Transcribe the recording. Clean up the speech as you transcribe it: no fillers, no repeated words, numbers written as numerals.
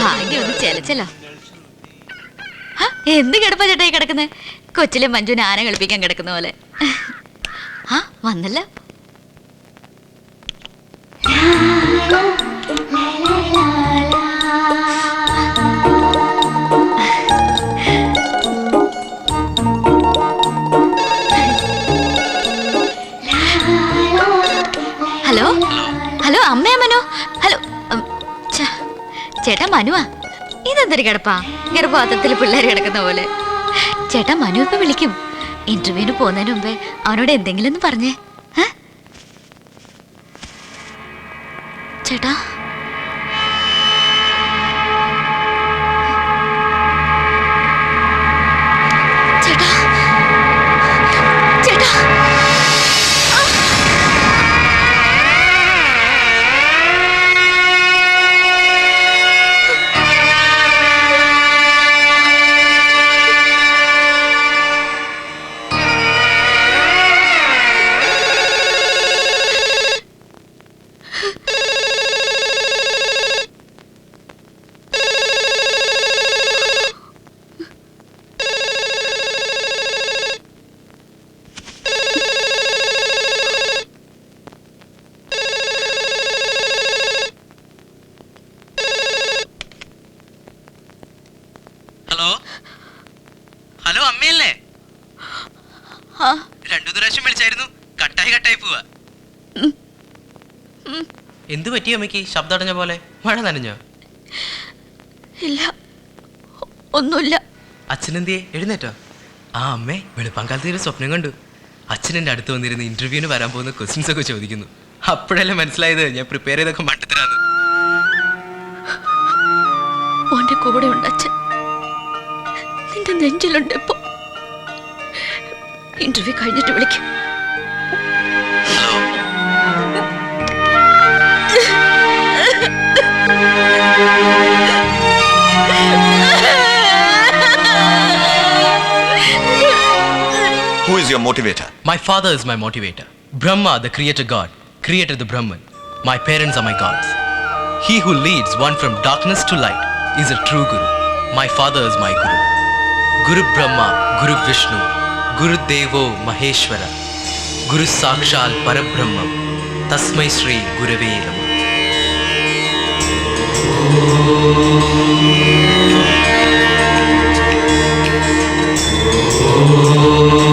ഭാഗ്യം ഒന്ന് ചെലച്ചല്ലോ. എന്ത് കിടപ്പാ ചേട്ടായി കിടക്കുന്നത്? കൊച്ചിലെ മഞ്ജുവിനെ ആന കളിപ്പിക്കാൻ കിടക്കുന്ന പോലെ. ആ വന്നല്ലോ. ഹലോ ഹലോ അമ്മയാ മനു. ഹലോ ചേട്ടാ മനുവാ. ഇതെന്തൊരു കിടപ്പാ, ഗർഭപാത്രത്തിൽ പിള്ളേർ കിടക്കുന്ന പോലെ. ചേട്ടാ മനു ഇപ്പൊ വിളിക്കും. ഇന്റർവ്യൂവിന് പോകുന്നതിന് മുമ്പേ അവനോട് എന്തെങ്കിലും ഒന്ന് പറഞ്ഞേ. ചേട്ടാ ചേട്ടാ ചേട്ടാ ഹലോ അമ്മയല്ലേ? രണ്ടു പ്രാവശ്യം വിളിച്ചായിരുന്നു, കട്ടായി പോവാ. എന്തു പറ്റി അമ്മയ്ക്ക്? ശബ്ദം അടഞ്ഞ പോലെ. മഴ നനഞ്ഞോ? ഇല്ല, ഒന്നുമില്ല. അച്ഛനെന്തിയെ? എഴുന്നേറ്റോ? ആ അമ്മേ, വെളുപ്പാങ്കാലത്ത് ഒരു സ്വപ്നം കണ്ടു. അച്ഛൻ എൻ്റെ അടുത്ത് വന്നിരുന്ന് ഇന്റർവ്യൂവിന് വരാൻ പോകുന്ന ക്വസ്റ്റ്യൻസ് ഒക്കെ ചോദിക്കുന്നു. അപ്പോഴല്ലേ മനസ്സിലായത് ഞാൻ പ്രിപ്പയർ ചെയ്തൊക്കെ മണ്ടത്തരാന്ന്. ഓന്റെ കൂടെ ഉണ്ട് അച്ഛൻ, നിന്റെ നെഞ്ചിലുണ്ട്. ഇപ്പൊ ഇന്റർവ്യൂ കഴിഞ്ഞിട്ട് വിളിക്കും. Who is your motivator? My father is my motivator. Brahma, the creator god, created the Brahman. My parents are my gods. He who leads one from darkness to light is a true guru. My father is my guru. Guru Brahma, Guru Vishnu, Guru Devo Maheshwara, Guru Sakshal Parabrahma, Tasmai Shri Gurave Namah. Oh